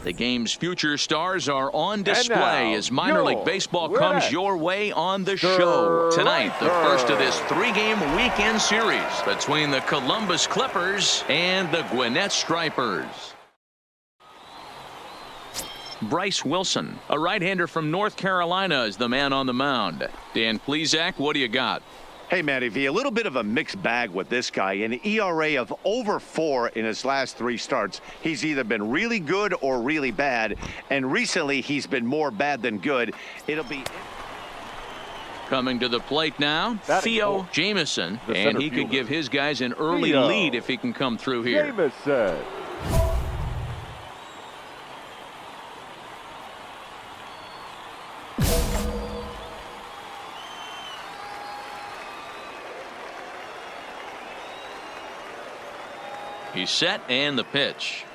The game's future stars are on display as minor league baseball comes your way on the show. Tonight, the first of this 3-game weekend series between the Columbus Clippers and the Gwinnett Stripers. Bryce Wilson, a right-hander from North Carolina, is the man on the mound. Dan Plesac, what do you got? Hey, Matty V, a little bit of a mixed bag with this guy. An ERA of over 4 in his last 3 starts. He's either been really good or really bad, and recently he's been more bad than good. It'll be... Coming to the plate now, Theo Jamison, and he could give his guys an early lead if he can come through here. Jamison. He's set, and the pitch.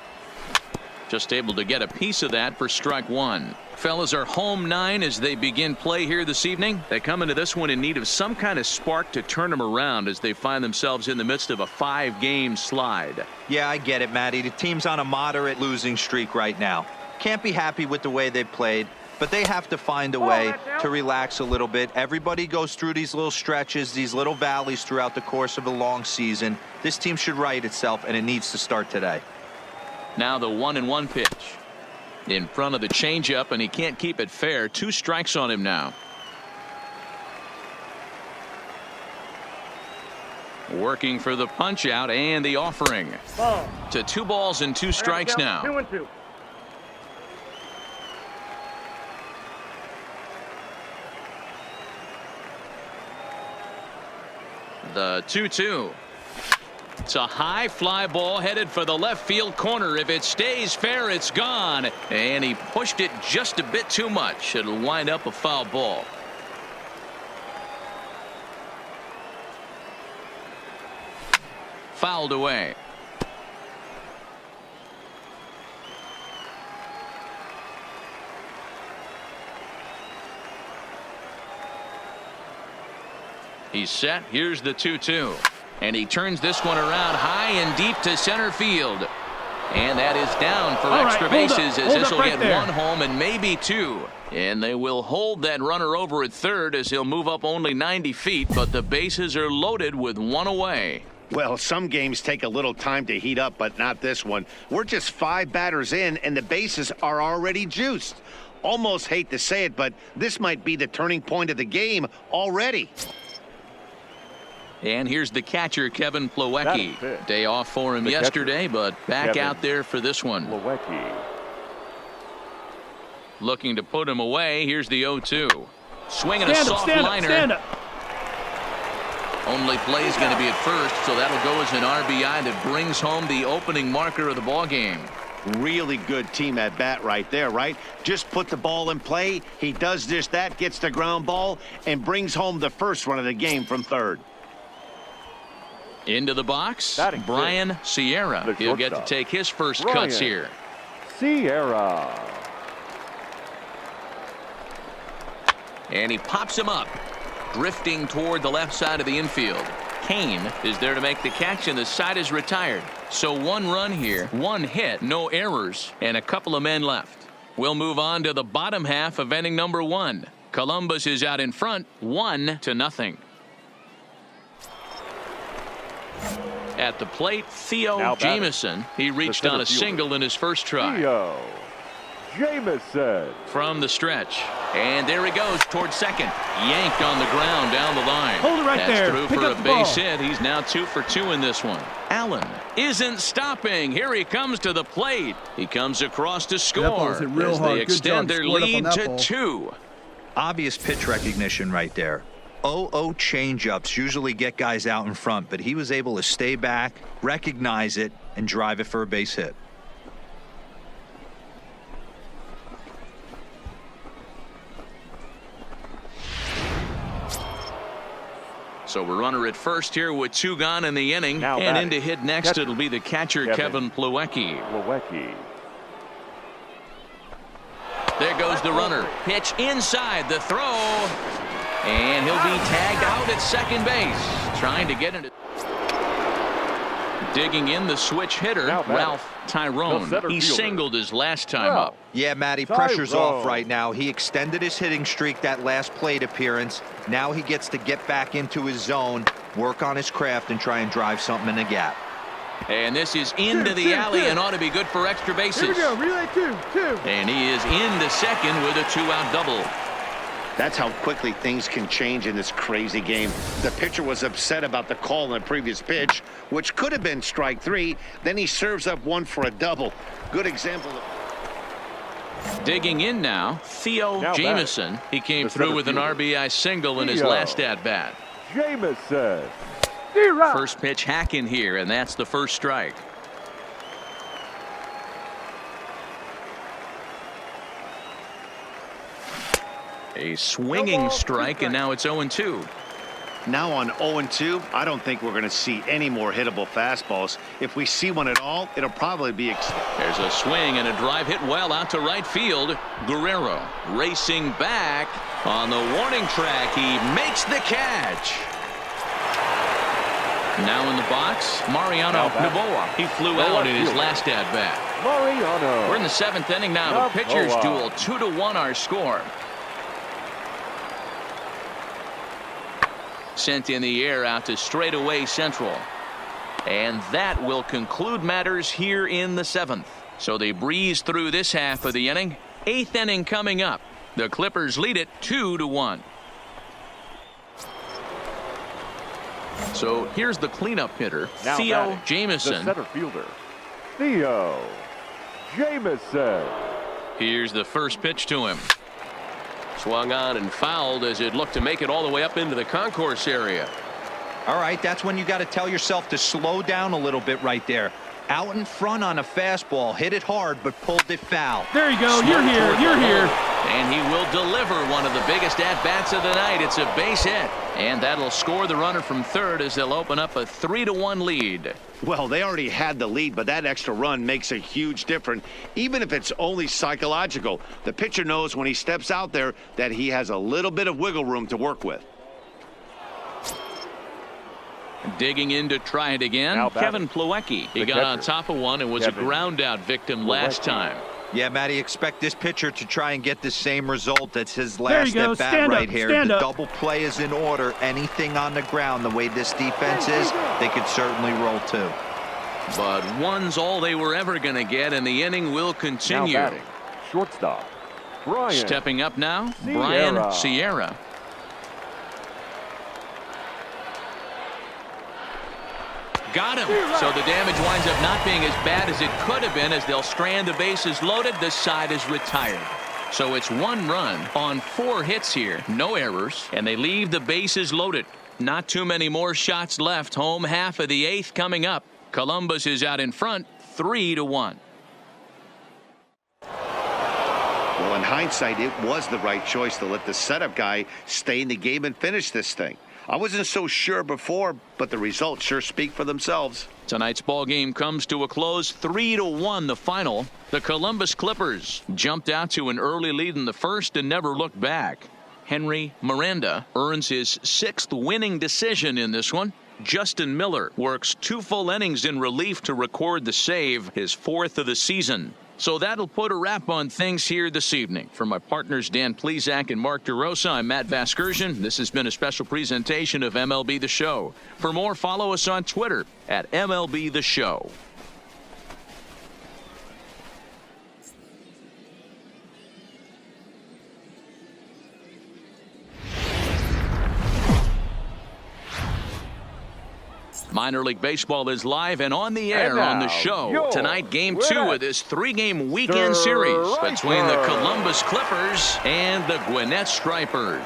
Just able to get a piece of that for strike 1. Fellas are home 9 as they begin play here this evening. They come into this one in need of some kind of spark to turn them around as they find themselves in the midst of a 5-game slide. Yeah, I get it, Matty. The team's on a moderate losing streak right now. Can't be happy with the way they played, but they have to find a way to relax a little bit. Everybody goes through these little stretches, these little valleys throughout the course of a long season. This team should right itself, and it needs to start today. Now the 1-1 pitch. In front of the changeup, and he can't keep it fair. 2 strikes on him now. Working for the punch out and the offering. To 2 balls and 2 strikes now. 2-2. The 2-2. It's a high fly ball headed for the left field corner. If it stays fair, it's gone. And he pushed it just a bit too much. It'll wind up a foul ball. Fouled away. He's set. Here's the 2-2. And he turns this one around high and deep to center field. And that is down for extra bases as this will get 1 home and maybe 2. And they will hold that runner over at third as he'll move up only 90 feet. But the bases are loaded with 1 away. Well, some games take a little time to heat up, but not this one. We're just 5 batters in, and the bases are already juiced. Almost hate to say it, but this might be the turning point of the game already. And here's the catcher, Kevin Plawecki. Day off for him yesterday, but back out there for this one. Looking to put him away. Here's the 0-2. Swinging a soft liner. Only play's going to be at first, so that'll go as an RBI that brings home the opening marker of the ball game. Really good team at bat right there, right? Just put the ball in play. He does just that, gets the ground ball, and brings home the first run of the game from third. Into the box, Brian Sierra. He'll get to take his first cuts here. Sierra. And he pops him up, drifting toward the left side of the infield. Kane is there to make the catch, and the side is retired. So 1 run here, 1 hit, no errors, and a couple of men left. We'll move on to the bottom half of inning number 1. Columbus is out in front, 1-0. At the plate, Theo Jamison. He reached on a single in his first try. Theo Jamison. From the stretch. And there he goes towards second. Yanked on the ground down the line. Hold it right there. That's through for a base hit. He's now 2 for 2 in this one. Allen isn't stopping. Here he comes to the plate. He comes across to score as they extend their lead to 2. Obvious pitch recognition right there. 0-0 changeups usually get guys out in front, but he was able to stay back, recognize it, and drive it for a base hit. So we're runner at first here with 2 gone in the inning. And in to hit next, it'll be the catcher, Kevin Plawecki. There goes the runner. Pitch inside the throw. And he'll be tagged out at second base. Trying to get into. Digging in the switch hitter, Now batting, Ralph Tyrone. the center He fielder. singled his last time Ralph. up. Yeah, Matty, pressure's Tyrone. off right now. He extended his hitting streak that last plate appearance. Now he gets to get back into his zone, work on his craft, and try and drive something in the gap. And this is into the alley and ought to be good for extra bases. Here we go, relay two. And he is into second with a 2-out double. That's how quickly things can change in this crazy game. The pitcher was upset about the call on the previous pitch, which could have been strike 3. Then he serves up one for a double. Good example of... Digging in now, Theo Now Jamison. He came the through center with an fielder. RBI single in his Theo. last at-bat. Jamison. First pitch hacking here, and that's the first strike. A swinging strike, and now it's 0-2. Now on 0-2, I don't think we're going to see any more hittable fastballs. If we see one at all, it'll probably be... There's a swing and a drive hit well out to right field. Guerrero racing back on the warning track. He makes the catch. Now in the box, Mariano Novoa. He flew out in his last at-bat. Mariano. We're in the 7th inning now. The pitchers Novoa. duel, 2-1 our score. Sent in the air out to straightaway central. And that will conclude matters here in the 7th. So they breeze through this half of the inning. 8th inning coming up. The Clippers lead it 2-1. So here's the cleanup hitter, Now Theo batting, Jamison. the center fielder, Theo Jamison. Here's the first pitch to him. Swung on and fouled as it looked to make it all the way up into the concourse area. All right, that's when you got to tell yourself to slow down a little bit right there. Out in front on a fastball, hit it hard, but pulled it foul. There you go. You're here. You're here. And he will deliver one of the biggest at-bats of the night. It's a base hit. And that'll score the runner from third as they'll open up a 3-1 lead. Well, they already had the lead, but that extra run makes a huge difference, even if it's only psychological. The pitcher knows when he steps out there that he has a little bit of wiggle room to work with. Digging in to try it again, Now batting, Kevin Plawecki. He the got on catcher, top of one and was Kevin a ground-out victim last Plawecki. time. Yeah, Matty, expect this pitcher to try and get the same result. That's his There last you go. at bat Stand right up, here. stand The up. double play is in order. Anything on the ground, the way this defense is, they could certainly roll too. But one's all they were ever going to get, and the inning will Now continue. batting, shortstop, Brian. Stepping up now, Sierra. Brian Sierra. Got him. So the damage winds up not being as bad as it could have been as they'll strand the bases loaded. This side is retired. So it's 1 run on 4 hits here. No errors. And they leave the bases loaded. Not too many more shots left. Home half of the 8th coming up. Columbus is out in front 3-1. Well, in hindsight, it was the right choice to let the setup guy stay in the game and finish this thing. I wasn't so sure before, but the results sure speak for themselves. Tonight's ball game comes to a close, 3-1 the final. The Columbus Clippers jumped out to an early lead in the first and never looked back. Henry Miranda earns his 6th winning decision in this one. Justin Miller works 2 full innings in relief to record the save, his 4th of the season. So that'll put a wrap on things here this evening. For my partners Dan Plesac and Mark DeRosa, I'm Matt Vasgersian. This has been a special presentation of MLB The Show. For more, follow us on Twitter at MLB The Show. Minor League Baseball is live and on the air And on the now, show. your Tonight, Game 2 winner, of this 3-game weekend series between the Columbus Clippers and the Gwinnett Stripers.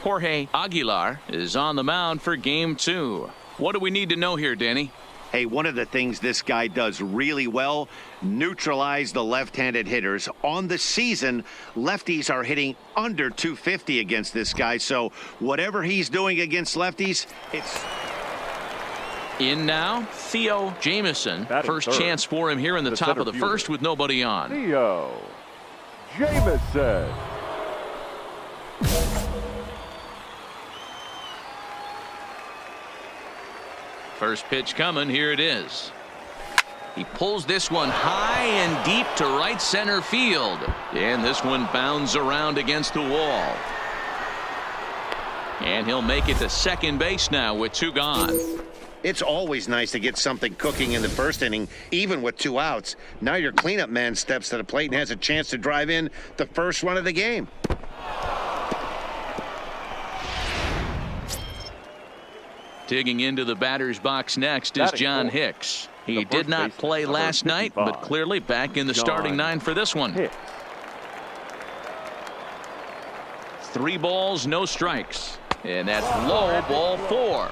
Jorge Aguilar is on the mound for Game 2. What do we need to know here, Danny? Hey, one of the things this guy does really well, neutralize the left-handed hitters. On the season, lefties are hitting under 250 against this guy. So whatever he's doing against lefties, it's... In now, Theo Jamison. Batting First third, chance for him here in the top center of the fielder, first with nobody on. Theo Jamison. First pitch coming. Here it is. He pulls this one high and deep to right center field. And this one bounds around against the wall. And he'll make it to second base now with 2 gone. It's always nice to get something cooking in the first inning, even with 2 outs. Now your cleanup man steps to the plate and has a chance to drive in the first run of the game. Digging into the batter's box next is John Hicks. He did not play last night, but clearly back in the starting 9 for this one. 3 balls, no strikes. And that's low, ball 4.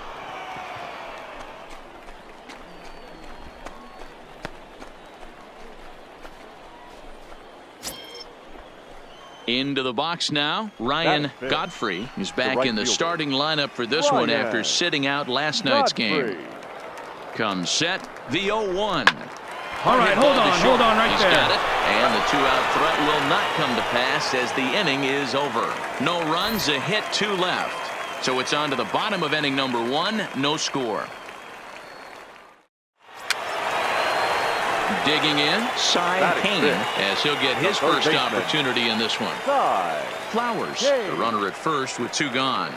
Into the box now. Ryan Godfrey is back in the starting lineup for this one after sitting out last night's game. Comes set, the 0-1. All right, hold on right He's there. got it, and the 2-out threat will not come to pass as the inning is over. No runs, a hit, 2 left. So it's on to the bottom of inning number 1, no score. Digging in, Cy Kane, as he'll get his first opportunity in this one. Flowers, the runner at first with 2 gone.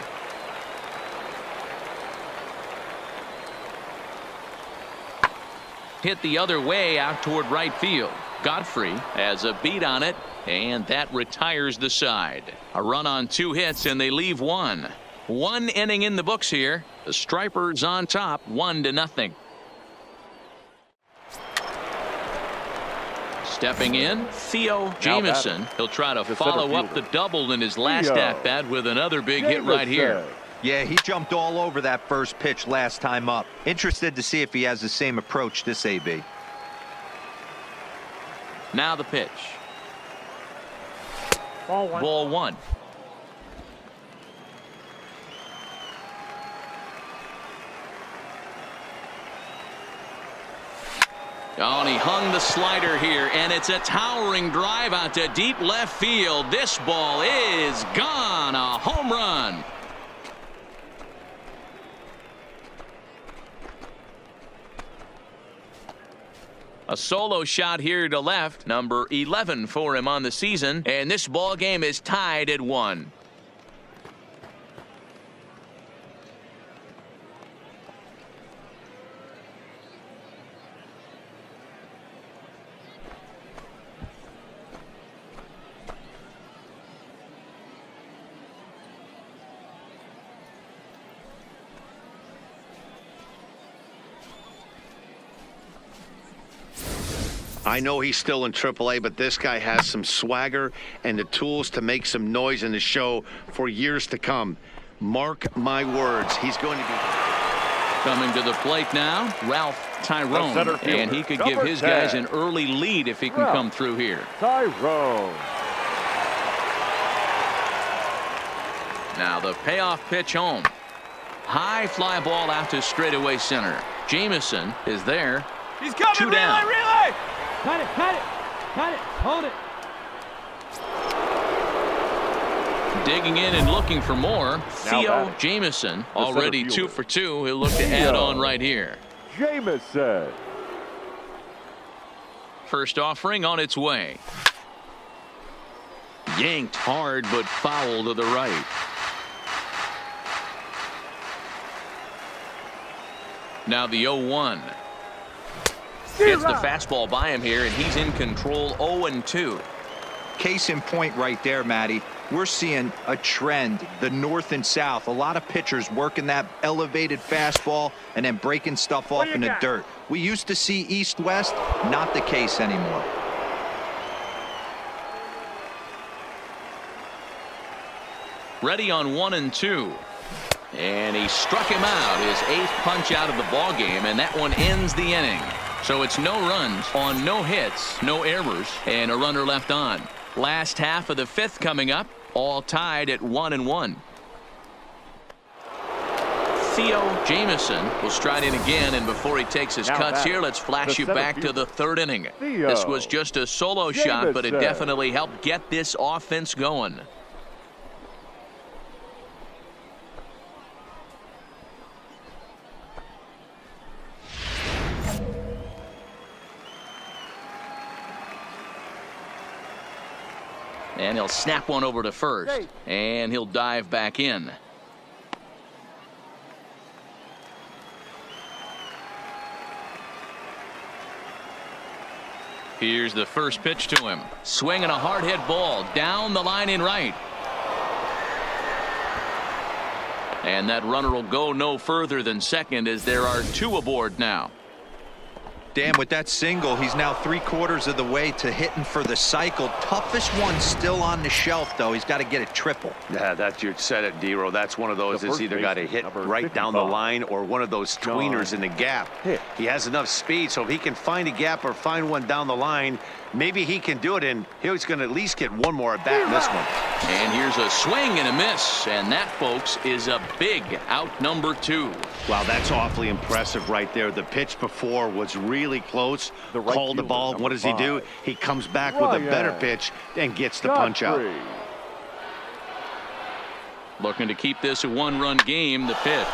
Hit the other way out toward right field. Godfrey has a beat on it, and that retires the side. A run on 2 hits, and they leave 1. 1 inning in the books here. The Stripers on top, 1-0. Stepping in, Theo Jamieson. He'll try to follow up the double in his last at-bat with another big hit right here. Yeah, he jumped all over that first pitch last time up. Interested to see if he has the same approach this AB. Now the pitch. Ball 1. Oh, and he hung the slider here, and it's a towering drive out to deep left field. This ball is gone. A home run. A solo shot here to left, number 11 for him on the season, and this ball game is tied at 1. I know he's still in AAA, but this guy has some swagger and the tools to make some noise in the show for years to come. Mark my words, he's going to be coming to the plate now, Ralph Tyrone, and he could give his guys an early lead if he can come through here. Tyrone. Now the payoff pitch home. High fly ball out to straightaway center. Jamieson is there. He's coming. 2 down. Relay. Cut it. Hold it. Digging in and looking for more. Theo Jamieson already 2 for 2. He'll look to add on right here. Jamieson. First offering on its way. Yanked hard but foul to the right. Now the 0-1. Gets the fastball by him here, and he's in control. 0-2. Case in point right there, Matty. We're seeing a trend, the north and south. A lot of pitchers working that elevated fastball and then breaking stuff off in the dirt. We used to see east-west, not the case anymore. Ready on 1-2. And he struck him out, his 8th punch out of the ball game, and that one ends the inning. So it's no runs on no hits, no errors, and a runner left on. Last half of the 5th coming up, all tied at 1-1. Theo Jamieson will stride in again, and before he takes his cuts here, let's flash you back to the 3rd inning. This was just a solo shot, but it definitely helped get this offense going. And he'll snap one over to first. And he'll dive back in. Here's the first pitch to him. Swinging a hard hit ball down the line in right. And that runner will go no further than second as there are two aboard now. Dan, with that single, he's now 3/4 of the way to hitting for the cycle. Toughest one still on the shelf, though. He's got to get a triple. Yeah, that's, you said it, D-Row. That's one of those that's either got to hit right down the line or one of those tweeners in the gap. He has enough speed, so if he can find a gap or find one down the line, maybe he can do it, and he's going to at least get one more at bat in this one. And here's a swing and a miss, and that, folks, is a big out number 2. Wow, that's awfully impressive right there. The pitch before was really close. Called the ball. What does he do? He comes back with a better pitch and gets the punch out. Looking to keep this a one-run game. The pitch.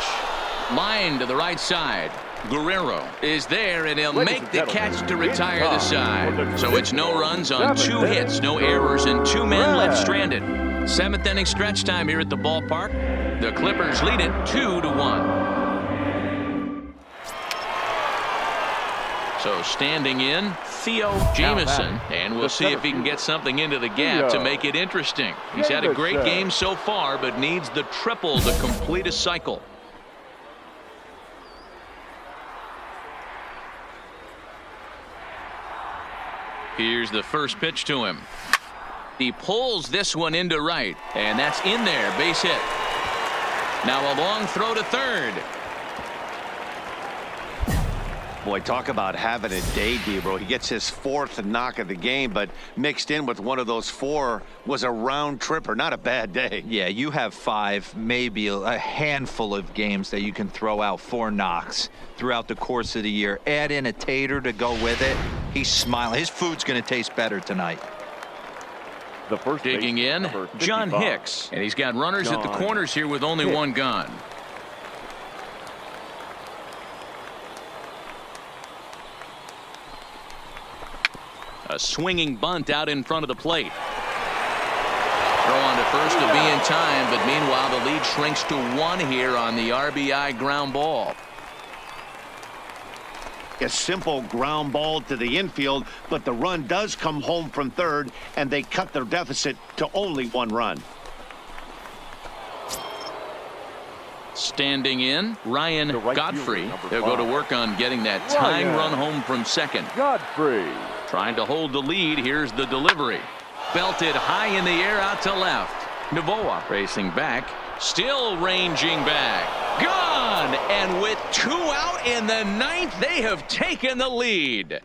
Line to the right side. Guerrero is there, and he'll make the catch to retire the side. So it's no runs on 2 hits, no errors, and 2 men left stranded. 7th inning stretch time here at the ballpark. The Clippers lead it 2-1. So standing in, Theo Jamison, and we'll see if he can get something into the gap to make it interesting. He's had a great game so far, but needs the triple to complete a cycle. Here's the first pitch to him. He pulls this one into right, and that's in there, base hit. Now a long throw to third. Boy, talk about having a day, D-Bro. He gets his 4th knock of the game, but mixed in with one of those 4 was a round tripper. Not a bad day. Yeah, you have 5, maybe a handful of games that you can throw out 4 knocks throughout the course of the year. Add in a tater to go with it. He's smiling. His food's going to taste better tonight. The first digging in, John Hicks, and he's got runners at the corners here with only one gone. A swinging bunt out in front of the plate. Throw on to first to be in time, but meanwhile the lead shrinks to 1 here on the RBI ground ball. A simple ground ball to the infield, but the run does come home from third, and they cut their deficit to only 1 run. Standing in, Ryan Godfrey. They'll go to work on getting that tying run home from second. Godfrey. Trying to hold the lead. Here's the delivery. Belted high in the air out to left. Novoa racing back. Still ranging back. Gone! And with 2 out in the 9th, they have taken the lead.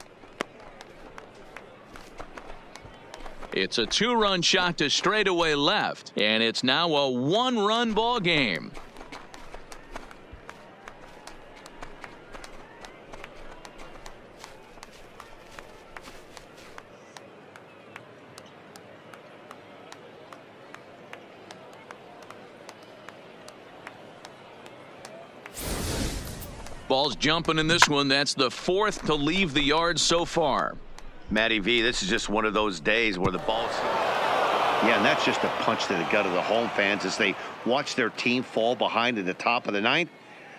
It's a 2-run shot to straightaway left, and it's now a 1-run ball game. Ball's jumping in this one. That's the 4th to leave the yard so far. Matty V, this is just one of those days where the ball's... Yeah, and that's just a punch to the gut of the home fans as they watch their team fall behind in the top of the 9th.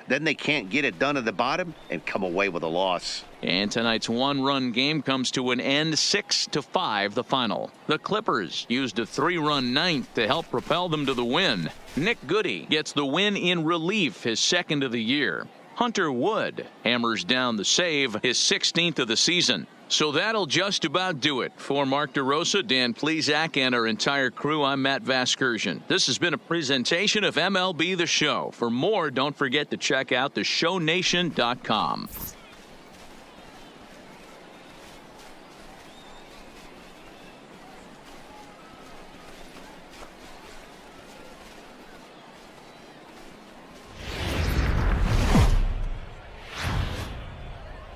Then they can't get it done at the bottom and come away with a loss. And tonight's 1-run game comes to an end, 6-5 the final. The Clippers used a 3-run 9th to help propel them to the win. Nick Goody gets the win in relief, his 2nd of the year. Hunter Wood hammers down the save, his 16th of the season. So that'll just about do it. For Mark DeRosa, Dan Plesac, and our entire crew, I'm Matt Vasgersian. This has been a presentation of MLB The Show. For more, don't forget to check out theshownation.com.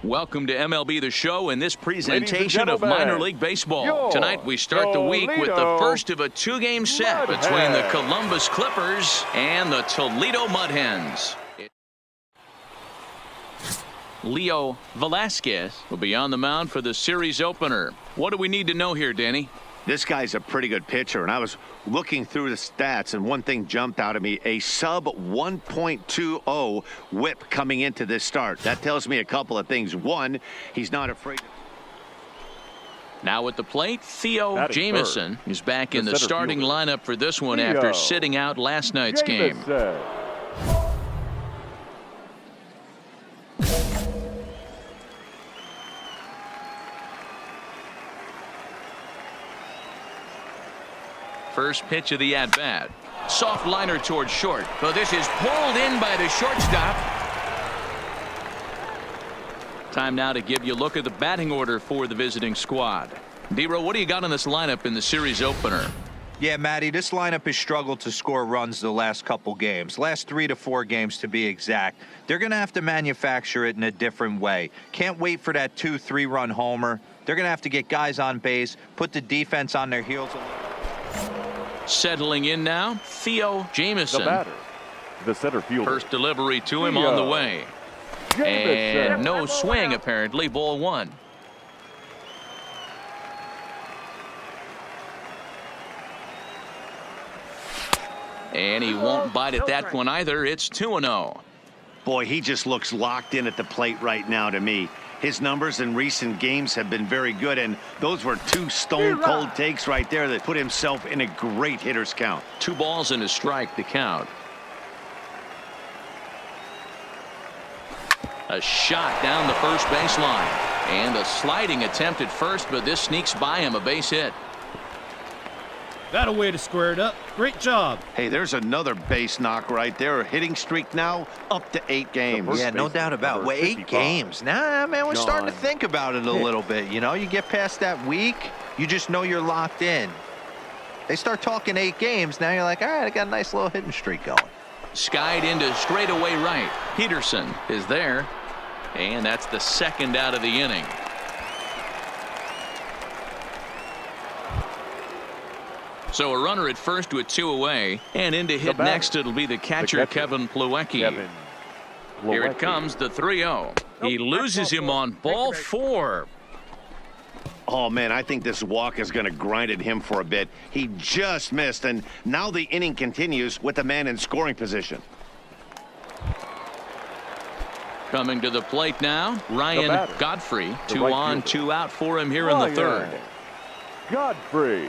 Welcome to MLB The Show and this presentation of minor league baseball. Tonight we start the week with the first of a 2-game set between the Columbus Clippers and the Toledo Mud Hens. Leo Velasquez will be on the mound for the series opener. What do we need to know here, Danny? This guy's a pretty good pitcher, and I was looking through the stats, and one thing jumped out at me, a sub 1.20 whip coming into this start. That tells me a couple of things. One, he's not afraid. Now at the plate, Theo Batting Jamison third. is back The in the center starting fielder. lineup for this one Theo after sitting out last night's game. Jamison. First pitch of the at-bat. Soft liner towards short. But this is pulled in by the shortstop. Time now to give you a look at the batting order for the visiting squad. D-Row, what do you got on this lineup in the series opener? Yeah, Matty, this lineup has struggled to score runs the last couple games. Last 3 to 4 games to be exact. They're going to have to manufacture it in a different way. Can't wait for that 2-3 run homer. They're going to have to get guys on base, put the defense on their heels a little. Settling in now, Theo Jamison. The batter, the center fielder. First delivery to him Theo on the way. Jamison. And no swing, apparently. Ball 1. And he won't bite at that one either. It's 2-0. Boy, he just looks locked in at the plate right now to me. His numbers in recent games have been very good, and those were 2 stone-cold takes right there that put himself in a great hitter's count. 2 balls and a strike to count. A shot down the first baseline. And a sliding attempt at first, but this sneaks by him, a base hit. That a way to square it up. Great job. Hey, there's another base knock right there. A hitting streak now up to 8 games. Yeah, no doubt about it. Well, 8 games. Nah, man, we're starting to John. think about it a little bit. You know, you get past that week, you just know you're locked in. They start talking 8 games, now you're like, all right, I got a nice little hitting streak going. Skied into straightaway right. Peterson is there. And that's the second out of the inning. So a runner at first with 2 away. And in to hit batter. next, it'll be the catcher, Kevin Plawecki. Kevin Here it Plawecki. comes, the 3-0. He loses him on ball 4. Oh, man, I think this walk is going to grind at him for a bit. He just missed, and now the inning continues with the man in scoring position. Coming to the plate now, Ryan batter. Godfrey. The 2 right on, fielder. 2 out for him here in the third. Godfrey.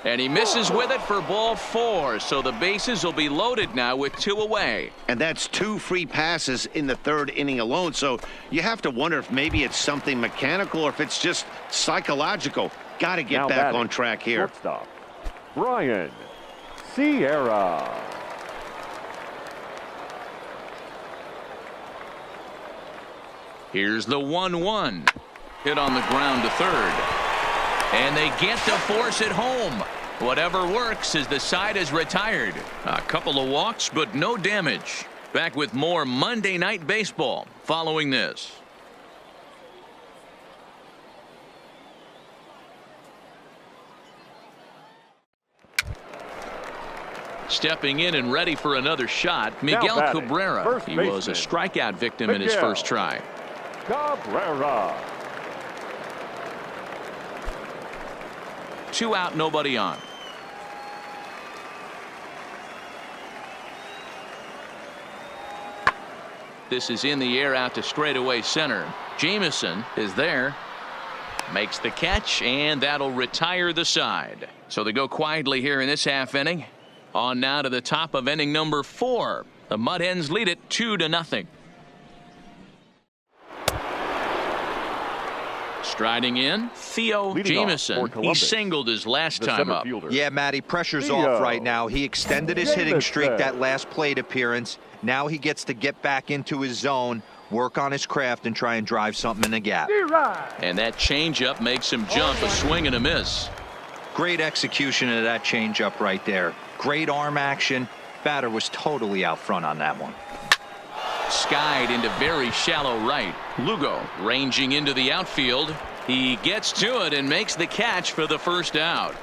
And he misses with it for ball 4. So the bases will be loaded now with 2 away. And that's 2 free passes in the third inning alone. So you have to wonder if maybe it's something mechanical or if it's just psychological. Got to get Now back batting. on track here. Shortstop, Brian Sierra. Here's the 1-1. Hit on the ground to third. And they get to force it home. Whatever works as the side is retired. A couple of walks, but no damage. Back with more Monday Night Baseball following this. Stepping in and ready for another shot, Miguel batting, Cabrera. first He was a baseman, strikeout victim in his Miguel first try. Cabrera. 2 out, nobody on. This is in the air out to straightaway center. Jamison is there. Makes the catch, and that'll retire the side. So they go quietly here in this half inning. On now to the top of inning number 4. The Mud Hens lead it 2-0. Striding in, Theo Leading off Jamison. for He Columbus, singled his last the time center up. fielder. Yeah, Matty, pressure's Theo off right now. He extended his hitting streak Jamison. that last plate appearance. Now he gets to get back into his zone, work on his craft, and try and drive something in the gap. And that changeup makes him jump, a swing and a miss. Great execution of that changeup right there. Great arm action. Batter was totally out front on that one. Skied into very shallow right. Lugo ranging into the outfield. He gets to it and makes the catch for the first out.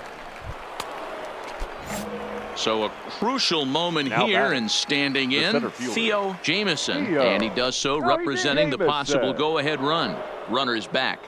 So a crucial moment Now here, batting, and standing the in, center fielder, Theo Jamison. Theo And he does so representing the possible Jamison. go-ahead run. Runner's back.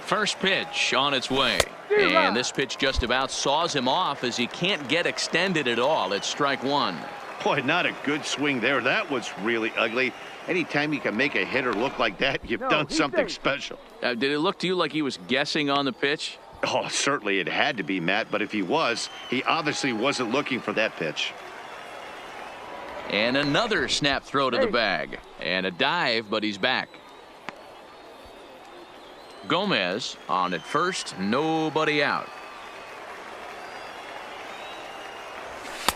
First pitch on its way. And this pitch just about saws him off as he can't get extended at all. It's strike one. Boy, not a good swing there. That was really ugly. Anytime you can make a hitter look like that, you've done something special. Did it look to you like he was guessing on the pitch? Oh, certainly it had to be, Matt, but if he was, he obviously wasn't looking for that pitch. And another snap throw to the bag. And a dive, but he's back. Gomez on at first, nobody out.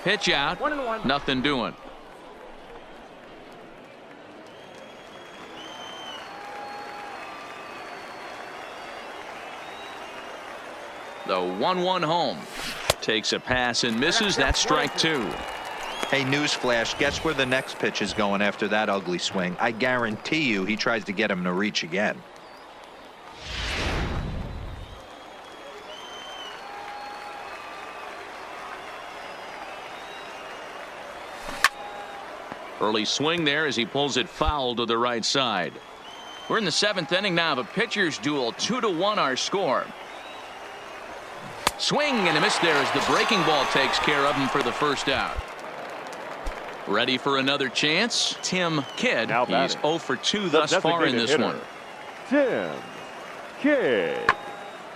Pitch out, 1-1. nothing doing. The 1-1 home. Takes a pass and misses. That's strike two. Hey, newsflash, guess where the next pitch is going after that ugly swing? I guarantee you he tries to get him to reach again. Early swing there as he pulls it foul to the right side. We're in the seventh inning now of a pitcher's duel. 2-1 our score. Swing and a miss there as the breaking ball takes care of him for the first out. Ready for another chance. Tim Kidd. Now He's 0 for 2 thus far in this one. Tim Kidd.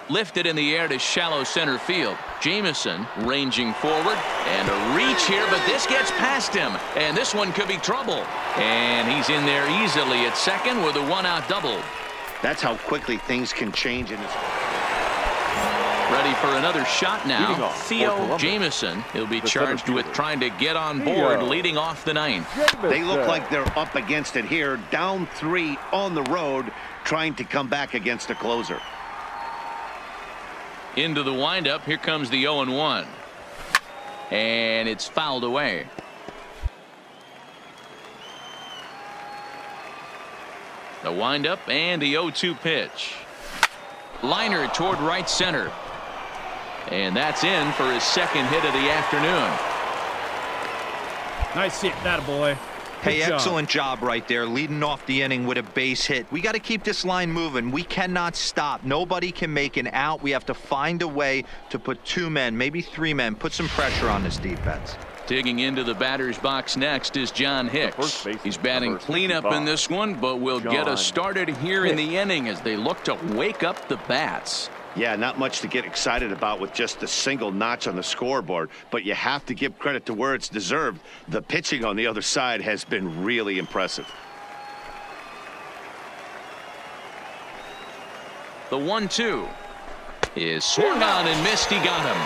Lifted in the air to shallow center field. Jamison ranging forward and a reach here, but this gets past him, and this one could be trouble. And he's in there easily at second with a 1-out double. That's how quickly things can change in this. Ready for another shot now. Leading off Theo for Columbus. Jamison. He'll be The charged center with fielder. trying to get on board, Theo leading off the ninth. They look like they're up against it here, down 3 on the road, trying to come back against a closer. Into the windup. Here comes the 0-1. And it's fouled away. The windup and the 0-2 pitch. Liner toward right center. And that's in for his second hit of the afternoon. Nice hit, that boy. Hey, excellent job right there, leading off the inning with a base hit. We got to keep this line moving. We cannot stop. Nobody can make an out. We have to find a way to put 2 men, maybe 3 men, put some pressure on this defense. Digging into the batter's box next is John Hicks. He's batting cleanup in this one, but will get us started here in the inning as they look to wake up the bats. Yeah, not much to get excited about with just a single notch on the scoreboard, but you have to give credit to where it's deserved. The pitching on the other side has been really impressive. The 1-2 is swung on and missed. He got him.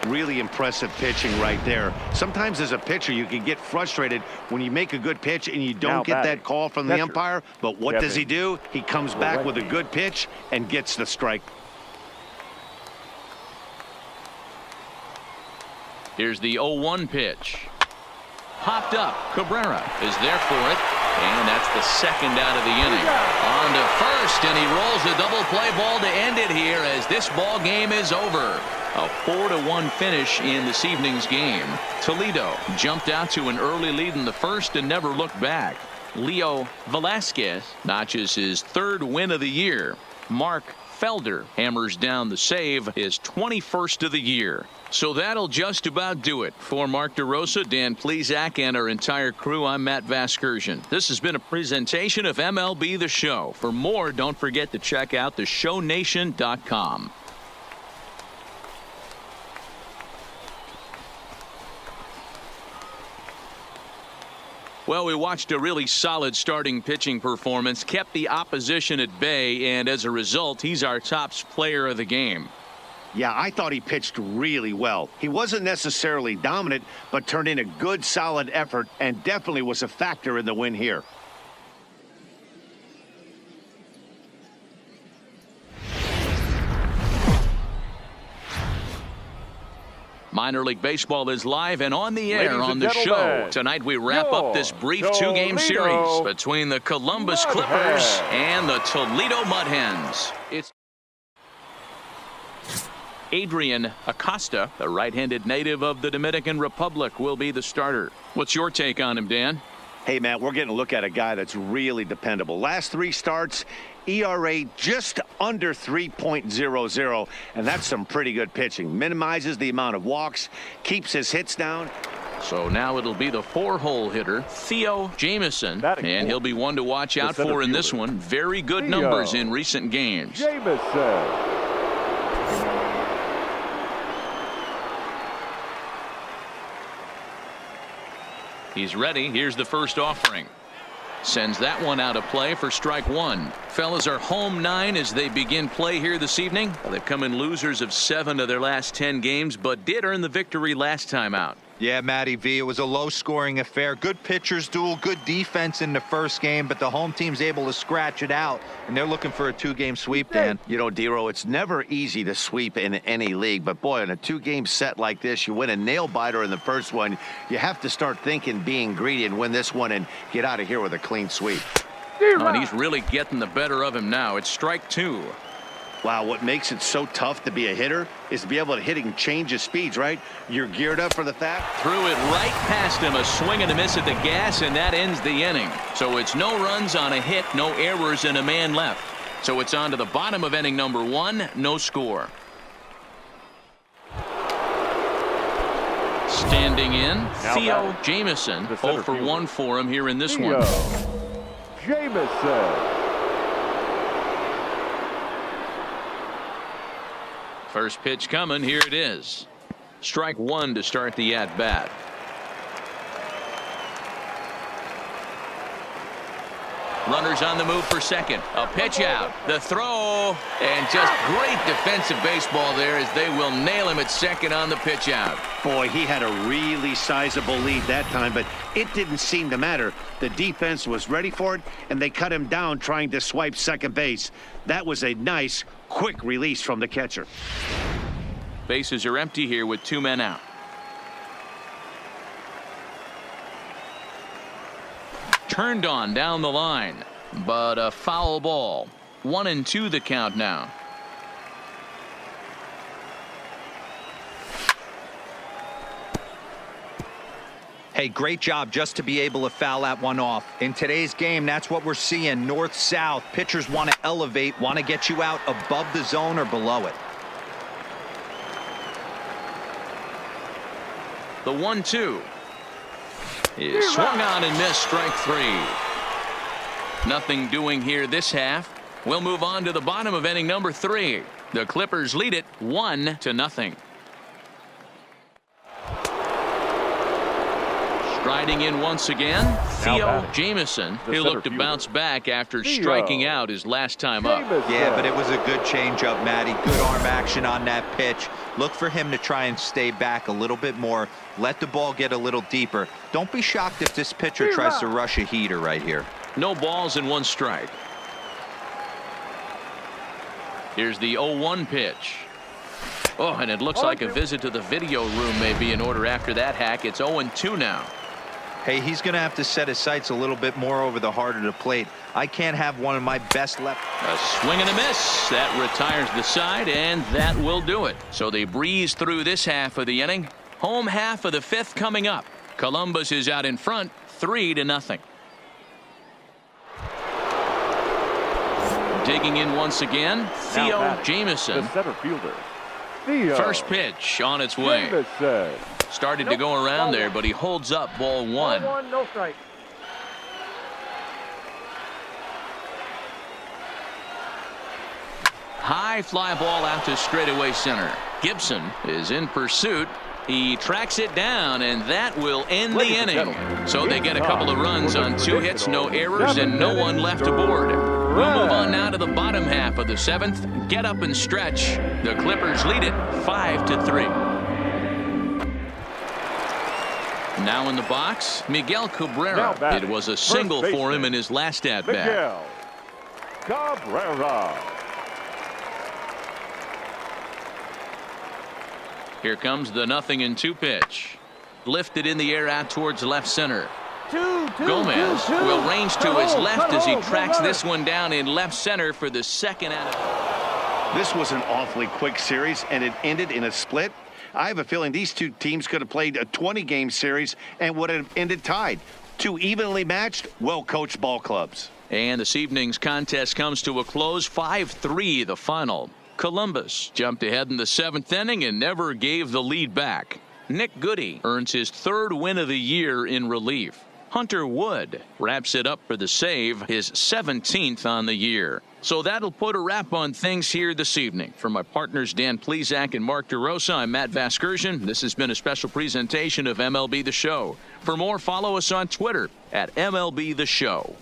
Really impressive pitching right there. Sometimes as a pitcher you can get frustrated when you make a good pitch and you don't get that call from the umpire, but what does he do? He comes back with a good pitch and gets the strike. Here's the 0-1 pitch. Popped up. Cabrera is there for it, and that's the second out of the inning. On to first, and he rolls a double play ball to end it here as this ball game is over. A 4-1 finish in this evening's game. Toledo jumped out to an early lead in the first and never looked back. Leo Velasquez notches his 3rd win of the year. Mark Felder hammers down the save, his 21st of the year. So that'll just about do it. For Mark DeRosa, Dan Plesac, and our entire crew, I'm Matt Vasgersian. This has been a presentation of MLB The Show. For more, don't forget to check out theshownation.com. Well, we watched a really solid starting pitching performance, kept the opposition at bay, and as a result, he's our top player of the game. Yeah, I thought he pitched really well. He wasn't necessarily dominant, but turned in a good, solid effort and definitely was a factor in the win here. Minor League Baseball is live and on the air Ladies on and the gentlemen, show. Tonight we wrap up this brief 2-game Toledo series between the Columbus Mud Clippers Hens. and the Toledo Mud Hens. It's Adrian Acosta, a right-handed native of the Dominican Republic, will be the starter. What's your take on him, Dan? Hey, Matt, we're getting a look at a guy that's really dependable. Last 3 starts, ERA just under 3.00, and that's some pretty good pitching. Minimizes the amount of walks, keeps his hits down. So now it'll be the 4-hole hitter, Theo Jamieson, and he'll be one to watch out for in this one. Very good numbers in recent games. Jamieson. He's ready. Here's the first offering. Sends that one out of play for strike one. Fellas are home 9 as they begin play here this evening. They've come in losers of 7 of their last 10 games, but did earn the victory last time out. Yeah, Matty V, it was a low-scoring affair. Good pitchers duel, good defense in the first game, but the home team's able to scratch it out, and they're looking for a 2-game sweep, Dan. You know, Dero, it's never easy to sweep in any league, but boy, in a 2-game set like this, you win a nail-biter in the first one, you have to start thinking being greedy and win this one and get out of here with a clean sweep. Oh, and he's really getting the better of him now. It's strike 2. Wow, what makes it so tough to be a hitter is to be able to hit and change his speeds, right? You're geared up for the fact. Threw it right past him, a swing and a miss at the gas, and that ends the inning. So it's no runs on a hit, no errors, and a man left. So it's on to the bottom of inning number 1, no score. Standing in, Theo Jamieson, 0 for 1 for him here in this one. Jamieson. First pitch coming. Here it is. Strike 1 to start the at-bat. Runners on the move for second. A pitch out. The throw. And just great defensive baseball there as they will nail him at second on the pitch out. Boy, he had a really sizable lead that time, but it didn't seem to matter. The defense was ready for it, and they cut him down trying to swipe second base. That was a nice, quick release from the catcher. Bases are empty here with 2 men out. Turned on down the line, but a foul ball. 1-2 the count now. Hey, great job just to be able to foul that one off. In today's game, that's what we're seeing. North-south. Pitchers want to elevate, want to get you out above the zone or below it. The 1-2 is swung on and missed. Strike 3. Nothing doing here this half. We'll move on to the bottom of inning number 3. The Clippers lead it 1-0. Striding in once again, Theo Jamieson. He'll look to bounce back after striking out his last time up. Yeah, but it was a good changeup, Matty. Good arm action on that pitch. Look for him to try and stay back a little bit more. Let the ball get a little deeper. Don't be shocked if this pitcher tries to rush a heater right here. No balls and 1 strike. Here's the 0-1 pitch. Oh, and it looks like a visit to the video room may be in order after that hack. It's 0-2 now. Hey, he's going to have to set his sights a little bit more over the heart of the plate. I can't have one of my best left. A swing and a miss. That retires the side, and that will do it. So they breeze through this half of the inning. Home half of the 5th coming up. Columbus is out in front, 3-0. Digging in once again, Theo Jamieson. The center fielder, Theo. First pitch on its way. Jamieson. Started to go around there, but he holds up ball 1. No strike. High fly ball out to straightaway center. Gibson is in pursuit. He tracks it down, and that will end the inning. So they get a couple of runs on 2 hits, no errors, and no one left aboard. We'll move on now to the bottom half of the 7th. Get up and stretch. The Clippers lead it 5-3. Now in the box, Miguel Cabrera. It was a single for him in his last at-bat. Miguel Cabrera. Here comes the 0-2 pitch. Lifted in the air out towards left center. Gomez will range to his left as he tracks this one down in left center for the second out. This was an awfully quick series, and it ended in a split. I have a feeling these 2 teams could have played a 20-game series and would have ended tied. 2 evenly matched, well-coached ball clubs. And this evening's contest comes to a close, 5-3 the final. Columbus jumped ahead in the 7th inning and never gave the lead back. Nick Goody earns his 3rd win of the year in relief. Hunter Wood wraps it up for the save, his 17th on the year. So that'll put a wrap on things here this evening. For my partners Dan Plesac and Mark DeRosa, I'm Matt Vasgersian. This has been a special presentation of MLB The Show. For more, follow us on Twitter at MLB The Show.